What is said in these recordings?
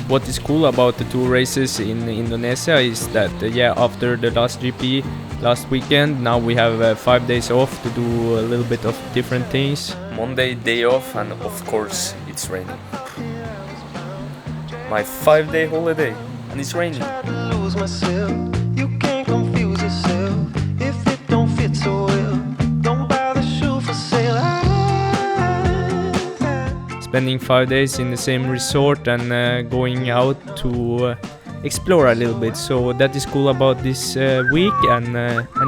what is cool about the two races in Indonesia is that yeah, after the last GP last weekend, now we have 5 days off to do a little bit of different things. Monday day off, and of course it's raining. My 5-day holiday, and it's raining. Spending 5 days in the same resort and going out to explore a little bit, so that is cool about this week, and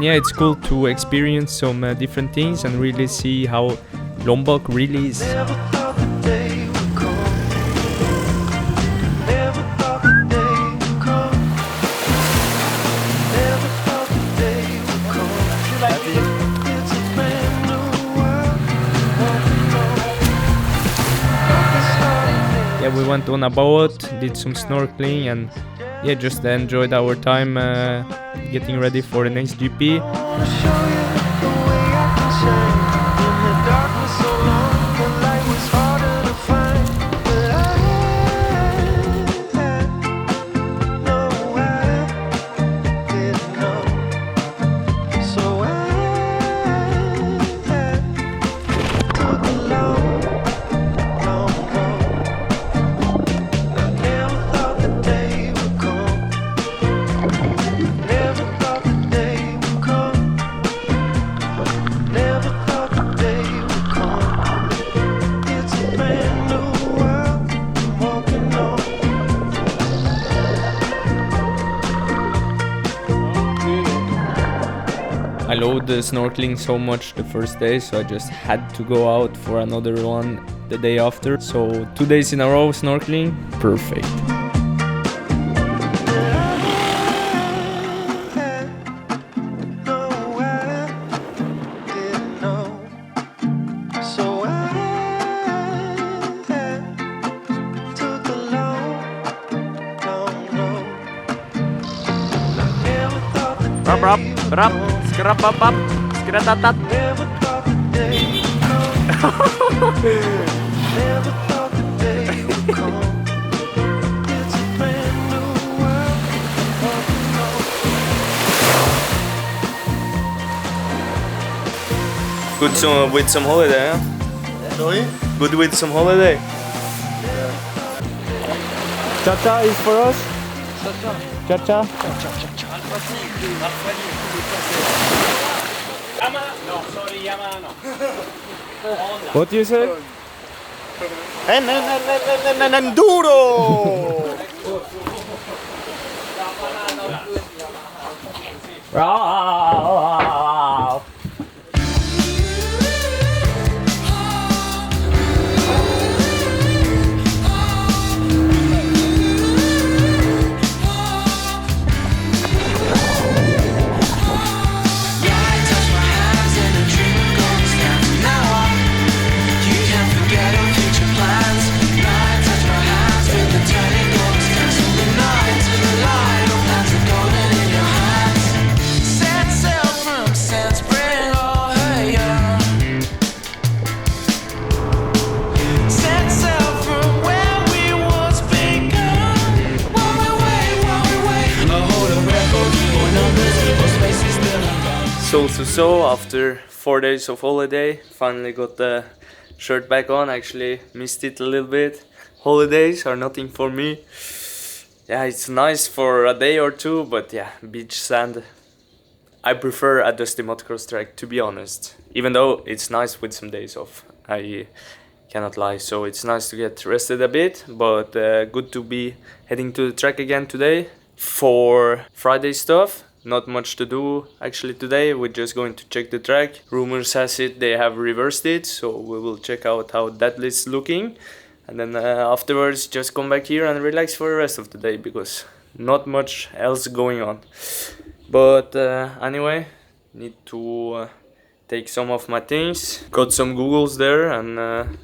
yeah, it's cool to experience some different things and really see how Lombok really is. Yeah, we went on a boat, did some snorkeling, and yeah, just enjoyed our time getting ready for the next GP. I loved the snorkeling so much the first day, so I just had to go out for another one the day after. So 2 days in a row snorkeling, perfect. Rap, rap, skrap, pap, skratatat. Good with some holiday, huh? Sorry? Good with some holiday. Cha-cha is for us. Cha-cha. What do you say? Enduro! So after 4 days of holiday, finally got the shirt back on. Actually missed it a little bit. Holidays are nothing for me. Yeah, it's nice for a day or two, but yeah, beach sand. I prefer a dusty motocross track, to be honest. Even though it's nice with some days off, I cannot lie. So it's nice to get rested a bit, but good to be heading to the track again today. For Friday stuff, not much to do actually today. We're just going to check the track. Rumors has it they have reversed it, so we will check out how that is looking, and then afterwards just come back here and relax for the rest of the day, because not much else going on. But anyway, need to take some of my things. Got some googles there and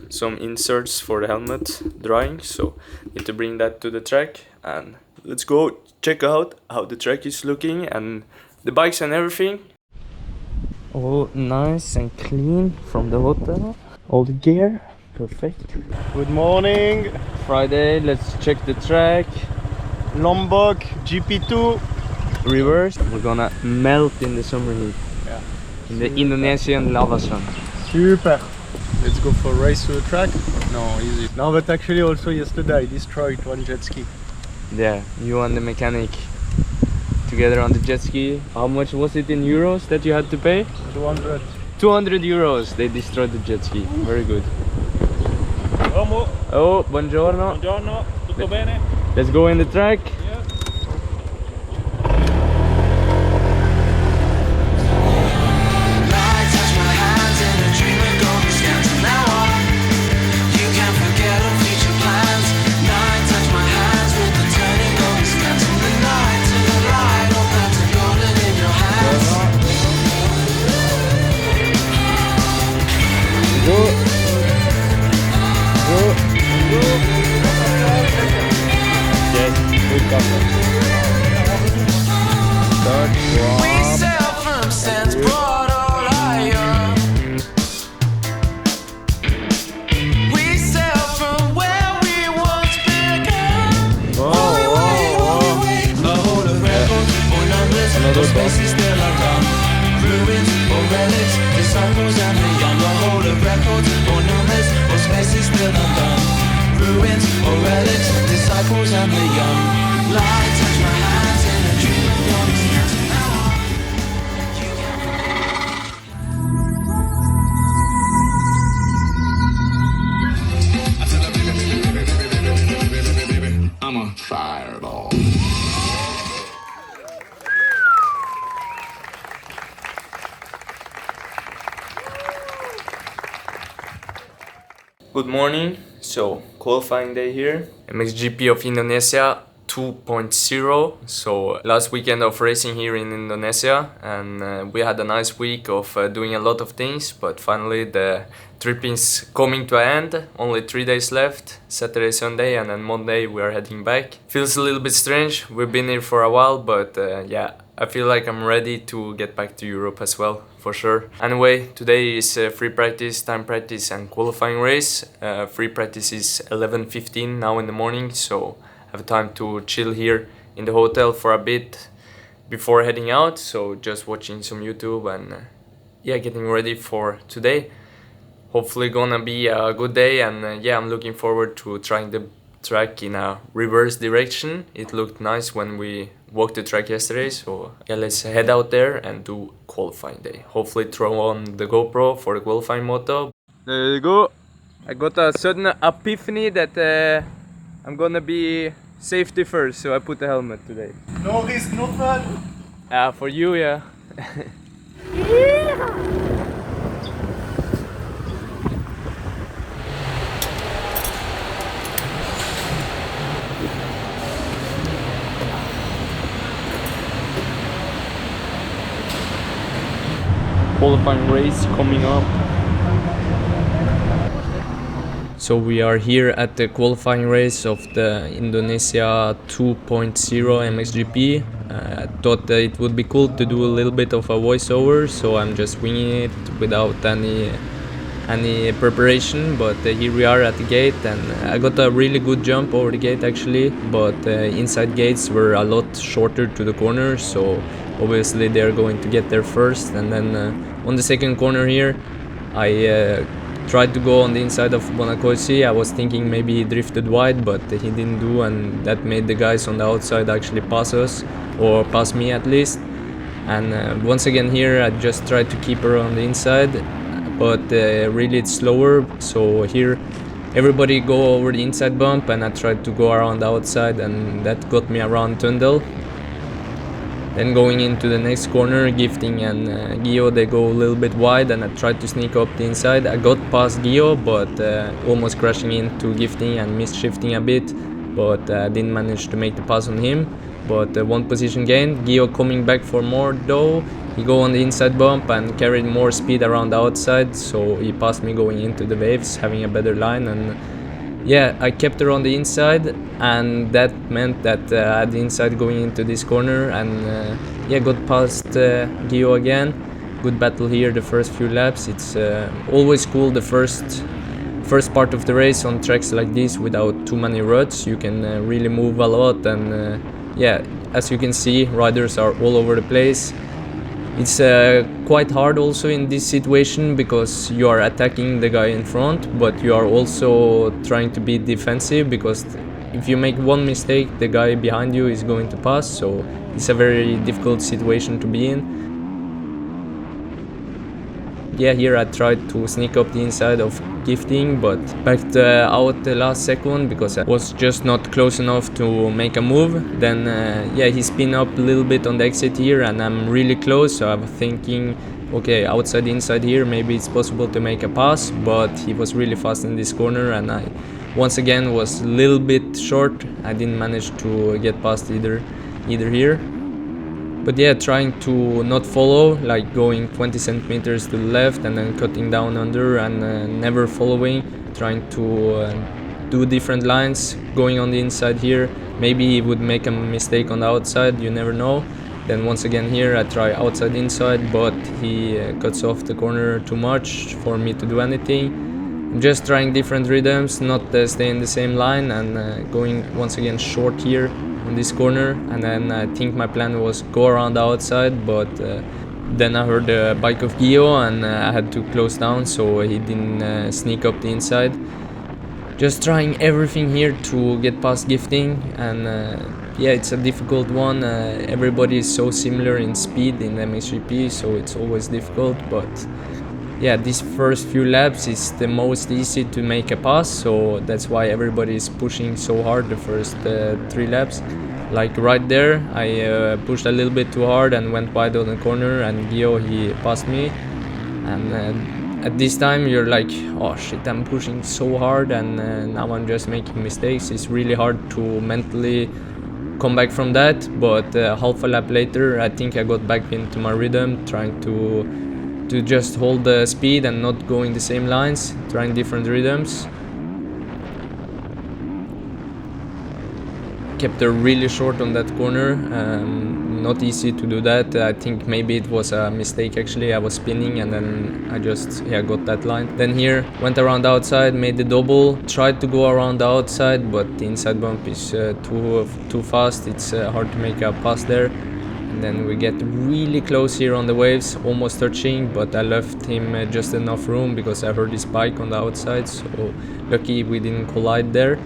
some inserts for the helmet drying, so need to bring that to the track, and let's go check out how the track is looking and the bikes and everything. All nice and clean from the hotel. All the gear Perfect. Good morning. Friday, let's check the track. Lombok GP2. Reverse. We're gonna melt in the summer heat. Yeah. In the Indonesian lava sun. Super. Let's go for a race to the track. No, easy. No, but actually also yesterday I destroyed one jet ski. Yeah, you and the mechanic together on the jet ski. How much was it in euros that you had to pay? 200. 200 euros. They destroyed the jet ski. Very good. Horgmo. Oh, buongiorno. Buongiorno. Tutto bene? Let's go in the track. Yeah. Good morning. So, qualifying day here. MXGP of Indonesia 2.0. So, last weekend of racing here in Indonesia, and we had a nice week of doing a lot of things, but finally the trip is coming to an end. Only 3 days left, Saturday, Sunday, and then Monday we are heading back. Feels a little bit strange. We've been here for a while, but yeah, I feel like I'm ready to get back to Europe as well, for sure. Anyway, today is free practice, time practice and qualifying race. Free practice is 11:15 now in the morning, so I have time to chill here in the hotel for a bit before heading out. So just watching some YouTube and yeah, getting ready for today. Hopefully gonna be a good day, and yeah, I'm looking forward to trying the track in a reverse direction. It looked nice when we walked the track yesterday, so yeah, let's head out there and do qualifying day. Hopefully throw on the GoPro for the qualifying moto. There you go. I got a sudden epiphany that I'm gonna be safety first, so I put the helmet today. No risk, no fun. For you, yeah. Qualifying race coming up. So we are here at the qualifying race of the Indonesia 2.0 MXGP. I thought that it would be cool to do a little bit of a voiceover, so I'm just winging it without any preparation. But here we are at the gate, and I got a really good jump over the gate actually, but inside gates were a lot shorter to the corner, so obviously they're going to get there first. And then on the second corner here, I tried to go on the inside of Bonacosi. I was thinking maybe he drifted wide, but he didn't do, and that made the guys on the outside actually pass us, or pass me at least. And once again here, I just tried to keep her on the inside, but really it's slower. So here everybody go over the inside bump, and I tried to go around the outside, and that got me around Tundel. Then going into the next corner, Gifting and Gio, they go a little bit wide, and I tried to sneak up the inside. I got past Gio, but almost crashing into Gifting and missed shifting a bit, but didn't manage to make the pass on him. But one position gain. Gio coming back for more though. He go on the inside bump and carried more speed around the outside, so he passed me going into the waves, having a better line. And yeah, I kept her on the inside, and that meant that I had the inside going into this corner, and yeah, got past Gio again. Good battle here the first few laps. It's always cool the first first part of the race on tracks like this without too many ruts. You can really move a lot, and yeah, as you can see, riders are all over the place. It's quite hard also in this situation because you are attacking the guy in front, but you are also trying to be defensive, because if you make one mistake, the guy behind you is going to pass, so it's a very difficult situation to be in. Yeah, here I tried to sneak up the inside of Gifting, but backed out the last second because I was just not close enough to make a move. Then yeah, he spun up a little bit on the exit here, and I'm really close, so I'm thinking, okay, outside inside here, maybe it's possible to make a pass, but he was really fast in this corner, and I once again was a little bit short. I didn't manage to get past either here. But yeah, trying to not follow, like going 20 centimeters to the left and then cutting down under, and never following, trying to do different lines, going on the inside here. Maybe he would make a mistake on the outside, you never know. Then once again here I try outside inside, but he cuts off the corner too much for me to do anything. I'm just trying different rhythms, not stay in the same line, and going once again short here on this corner. And then I think my plan was go around the outside, but then I heard the bike of Gio, and I had to close down so he didn't sneak up the inside. Just trying everything here to get past Gifting, and yeah, it's a difficult one. Everybody is so similar in speed in MXGP, so it's always difficult. But yeah, these first few laps is the most easy to make a pass, so that's why everybody is pushing so hard the first 3 laps. Like right there, I pushed a little bit too hard and went wide on the corner, and Gio, he passed me. And at this time you're like, oh shit, I'm pushing so hard, and now I'm just making mistakes. It's really hard to mentally come back from that, but half a lap later I think I got back into my rhythm, trying to just hold the speed and not going the same lines, trying different rhythms. Kept her really short on that corner, not easy to do that. I think maybe it was a mistake actually. I was spinning and then I just got that line. Then here went around the outside, made the double, tried to go around the outside, but the inside bump is too fast. It's hard to make a pass there. And then we get really close here on the waves, almost touching, but I left him just enough room because I heard his bike on the outside, so lucky we didn't collide there.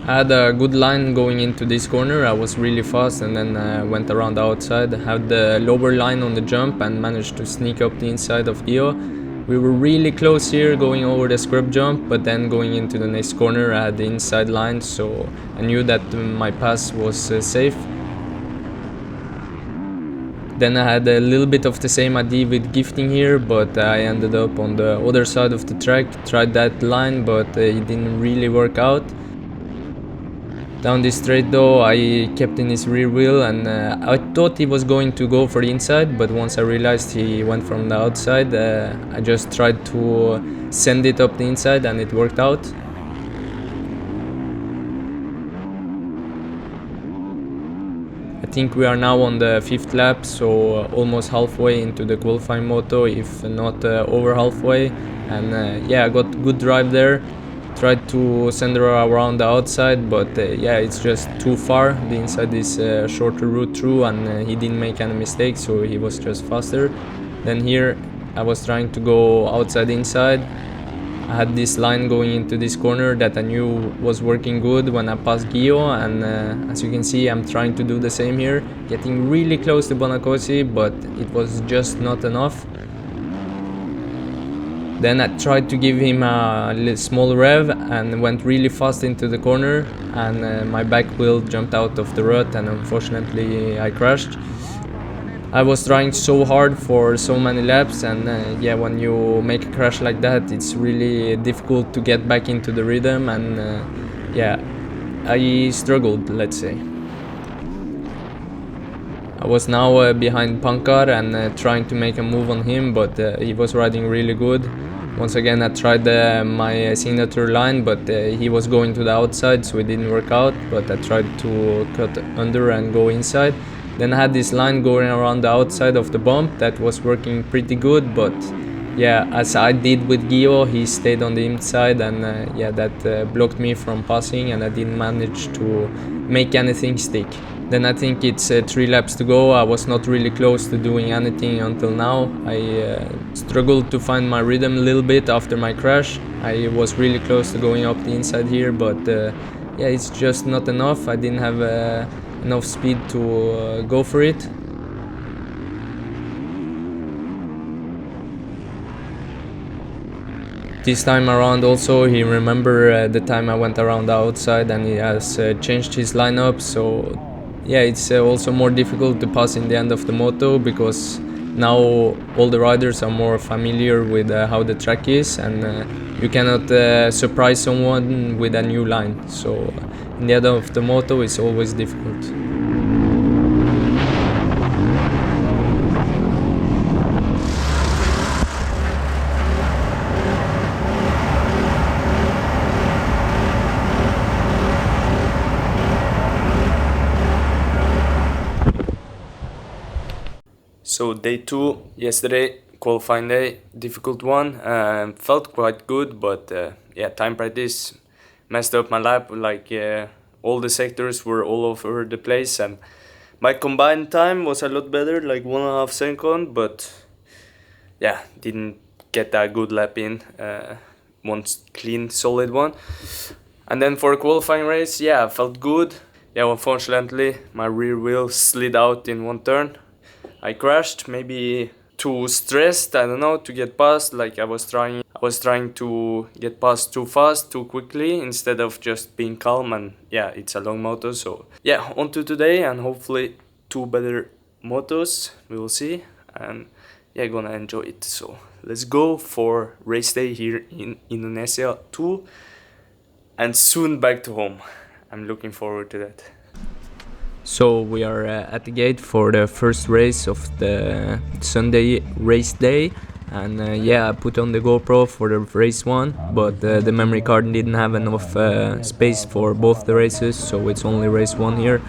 I had a good line going into this corner. I was really fast, and then went around the outside, had the lower line on the jump and managed to sneak up the inside of Gio. We were really close here going over the scrub jump, but then going into the next corner I had the inside line, so I knew that my pass was safe. Then I had a little bit of the same idea with Gifting here, but I ended up on the other side of the track, tried that line, but it didn't really work out. Down this straight though, I kept in his rear wheel, and I thought he was going to go for the inside, but once I realized he went from the outside, I just tried to send it up the inside and it worked out. I think we are now on the 5th lap, so almost halfway into the qualifying moto, if not over halfway. And yeah, I got good drive there. Tried to send her around the outside, but yeah, it's just too far. The inside is a shorter route through, and he didn't make any mistakes, so he was just faster. Then here I was trying to go outside inside. I had this line going into this corner that I knew was working good when I passed Gio, and as you can see, I'm trying to do the same here, getting really close to Bonacosi, but it was just not enough. Then I tried to give him a small rev and went really fast into the corner, and my back wheel jumped out of the rut, and unfortunately I crashed. I was trying so hard for so many laps, and yeah, when you make a crash like that, it's really difficult to get back into the rhythm, and yeah, I struggled, let's say. I was now behind Pankar and trying to make a move on him, but he was riding really good. Once again, I tried my signature line, but he was going to the outside, so it didn't work out. But I tried to cut under and go inside. Then I had this line going around the outside of the bump that was working pretty good, but yeah, as I did with Gio, he stayed on the inside, and yeah, that blocked me from passing, and I didn't manage to make anything stick. Then I think it's 3 laps to go. I was not really close to doing anything until now. I struggled to find my rhythm a little bit after my crash. I was really close to going up the inside here, but yeah, it's just not enough. I didn't have enough speed to go for it. This time around also he remembered the time I went around the outside, and he has changed his lineup, so yeah, it's also more difficult to pass in the end of the moto, because now all the riders are more familiar with how the track is, and you cannot surprise someone with a new line, so in the end of the moto it's always difficult. So day 2, yesterday, qualifying day, difficult one. Felt quite good, but yeah, time practice messed up my lap. Like all the sectors were all over the place, and my combined time was a lot better, like 1.5 seconds. But yeah, didn't get that good lap in. One clean, solid one. And then for a qualifying race, yeah, I felt good. Yeah, unfortunately, my rear wheel slid out in one turn. I crashed, maybe too stressed, I don't know, to get past. Like I was trying to get past too fast, too quickly, instead of just being calm. And yeah, it's a long moto, so yeah, on to today, and hopefully 2 better motos, we will see, and yeah, gonna enjoy it. So let's go for race day here in Indonesia II, and soon back to home. I'm looking forward to that. So we are at the gate for the first race of the Sunday race day, and yeah, I put on the GoPro for the race 1, but the memory card didn't have enough space for both the races, so it's only race 1 here.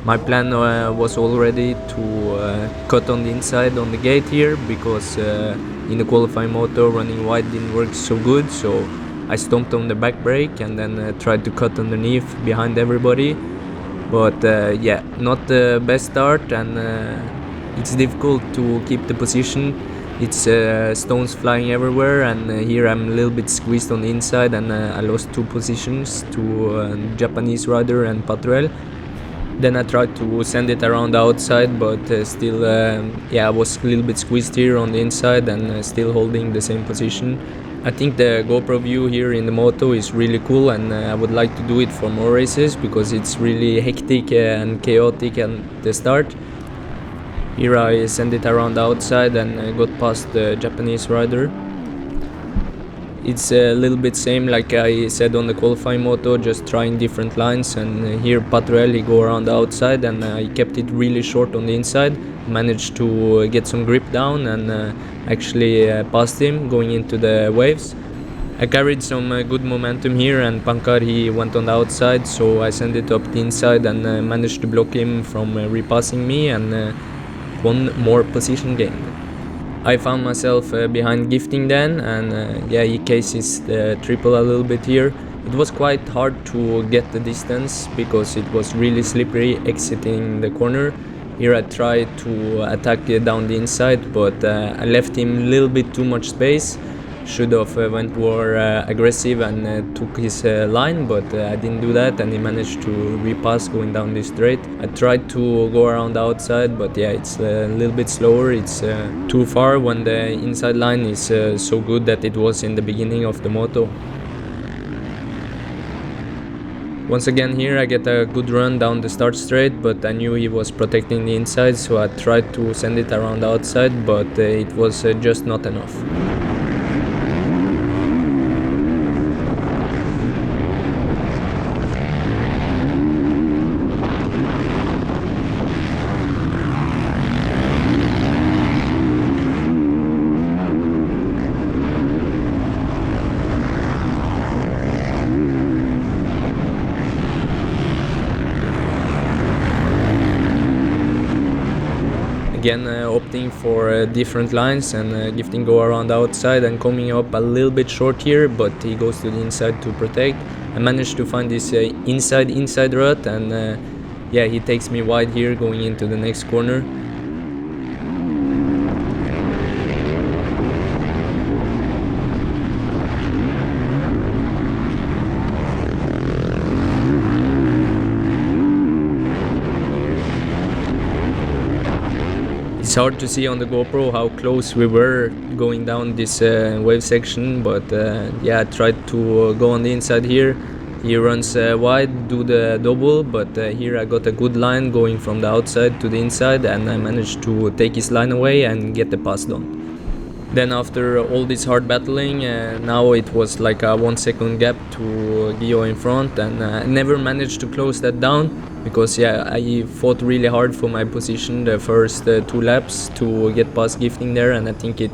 My plan was already to cut on the inside on the gate here, because in the qualifying moto running wide didn't work so good, so I stomped on the back brake and then tried to cut underneath behind everybody. But yeah, not the best start, and it's difficult to keep the position. It's stones flying everywhere, and here I'm a little bit squeezed on the inside, and I lost 2 positions to Japanese rider and Patrel. Then I tried to send it around the outside, but still, yeah, I was a little bit squeezed here on the inside, and still holding the same position. I think the GoPro view here in the moto is really cool, and I would like to do it for more races, because it's really hectic and chaotic at the start. Here I sent it around the outside and got past the Japanese rider. It's a little bit same like I said on the qualifying moto, just trying different lines, and here Patrelli go around the outside, and I kept it really short on the inside, managed to get some grip down, and actually passed him going into the waves. I carried some good momentum here, and Pankar, he went on the outside, so I sent it up the inside and managed to block him from repassing me, and 1 more position gain. I found myself behind Gifting then, and yeah, he cases the triple a little bit here. It was quite hard to get the distance, because it was really slippery exiting the corner. Here I tried to attack down the inside, but I left him a little bit too much space. Should have went more aggressive and took his line, but I didn't do that, and he managed to repass going down this straight. I tried to go around the outside, but yeah, it's a little bit slower. It's too far when the inside line is so good that it was in the beginning of the moto. Once again here I get a good run down the start straight, but I knew he was protecting the inside, so I tried to send it around the outside, but it was just not enough. again opting for different lines and gifting go around outside and coming up a little bit short here, but he goes to the inside to protect. I managed to find this inside rut, and yeah, he takes me wide here going into the next corner. It's hard to see on the GoPro how close we were going down this wave section, but yeah, I tried to go on the inside here. He runs wide, do the double, but here I got a good line going from the outside to the inside, and I managed to take his line away and get the pass done. Then after all this hard battling, now it was like a 1 second gap to Gio in front, and I never managed to close that down because yeah, I fought really hard for my position the first 2 laps to get past Gifting there, and I think it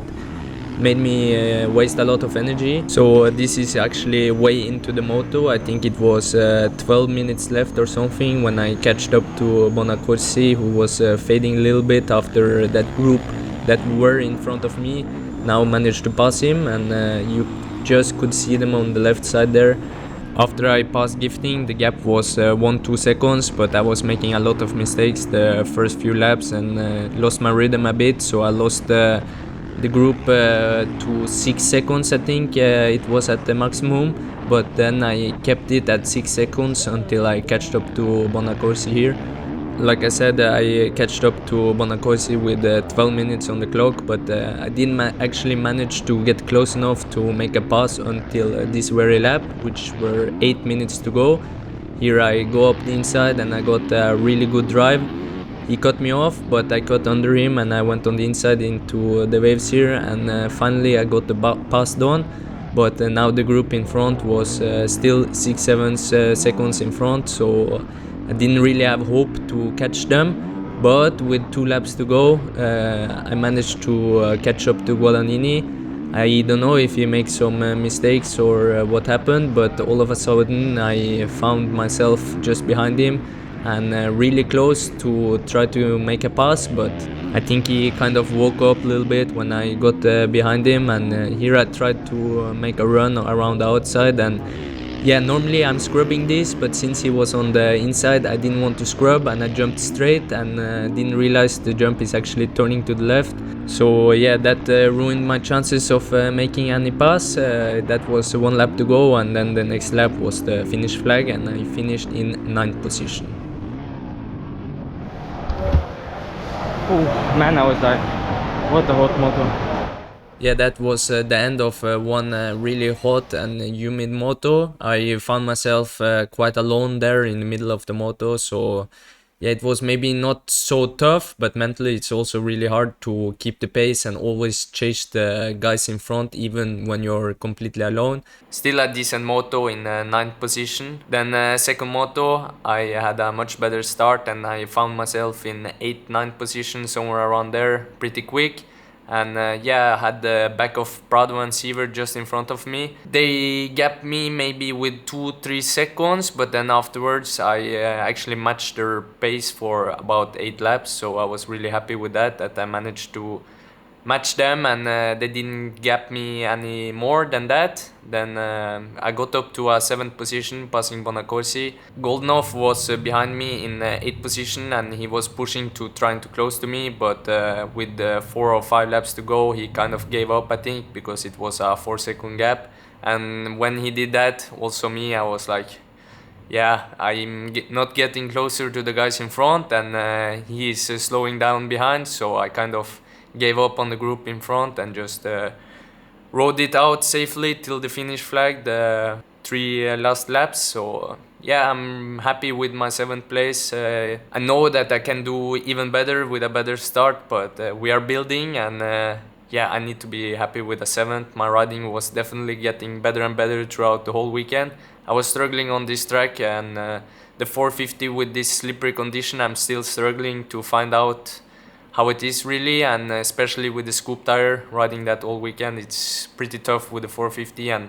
made me waste a lot of energy. So this is actually way into the moto. I think it was 12 minutes left or something when I catched up to Bonaccorsi, who was fading a little bit after that group that were in front of me. Now managed to pass him, and you just could see them on the left side there. After I passed Gifting, the gap was 1-2 seconds, but I was making a lot of mistakes the first few laps and lost my rhythm a bit, so I lost the group to 6 seconds, I think it was at the maximum, but then I kept it at 6 seconds until I catched up to Bonaccorsi here. Like I said, I catched up to Bonaccorsi with 12 minutes on the clock, but I didn't actually manage to get close enough to make a pass until this very lap, which were 8 minutes to go. Here I go up the inside and I got a really good drive. He cut me off, but I cut under him and I went on the inside into the waves here, and finally I got the pass done. But now the group in front was still 6-7 seconds in front, so I didn't really have hope to catch them. But with 2 laps to go, I managed to catch up to Guadagnini. I don't know if he makes some mistakes or what happened, but all of a sudden I found myself just behind him and really close to try to make a pass, but I think he kind of woke up a little bit when I got behind him, and here I tried to make a run around the outside, and yeah, normally I'm scrubbing this, but since he was on the inside I didn't want to scrub and I jumped straight and didn't realize the jump is actually turning to the left. So yeah, that ruined my chances of making any pass. That was 1 lap to go, and then the next lap was the finish flag and I finished in 9th position. Oh man, I was like, what a hot moto. Yeah, that was the end of one really hot and humid moto. I found myself quite alone there in the middle of the moto, so yeah, it was maybe not so tough, but mentally it's also really hard to keep the pace and always chase the guys in front even when you're completely alone. Still a decent moto in 9th position. Then second moto, I had a much better start and I found myself in 8th, 9th position, somewhere around there, pretty quick. And yeah, I had the back of Prado and Seaver just in front of me. They gapped me maybe with 2-3 seconds, but then afterwards I actually matched their pace for about 8 laps, so I was really happy with that I managed to match them, and they didn't gap me any more than that. Then I got up to a 7th position, passing Bonaccorsi. Goldenhoff was behind me in 8th position, and he was pushing to trying to close to me, but with 4 or 5 laps to go, he kind of gave up, I think, because it was a 4-second gap. And when he did that, also me, I was like, yeah, I'm not getting closer to the guys in front, and he's slowing down behind, so I kind of gave up on the group in front and just rode it out safely till the finish flag, the 3 last laps. So yeah, I'm happy with my 7th place. I know that I can do even better with a better start, but we are building, and yeah, I need to be happy with a 7th. My riding was definitely getting better and better throughout the whole weekend. I was struggling on this track, and the 450 with this slippery condition, I'm still struggling to find out how it is really, and especially with the scoop tire, riding that all weekend, it's pretty tough with the 450, and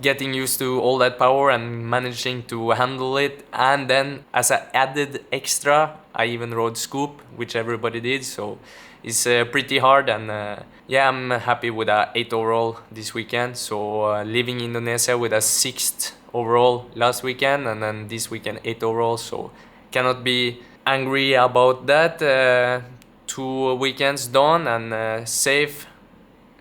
getting used to all that power and managing to handle it. And then as an added extra, I even rode scoop, which everybody did, so it's pretty hard. And yeah, I'm happy with a 8th overall this weekend. So leaving Indonesia with a 6th overall last weekend, and then this weekend 8th overall, so cannot be angry about that. 2 weekends done, and safe,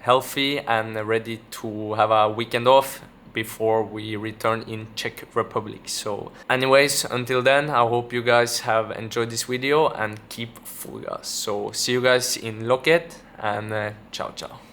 healthy, and ready to have a weekend off before we return in Czech Republic. So anyways, until then, I hope you guys have enjoyed this video and keep full gas. So see you guys in Loket, and ciao ciao.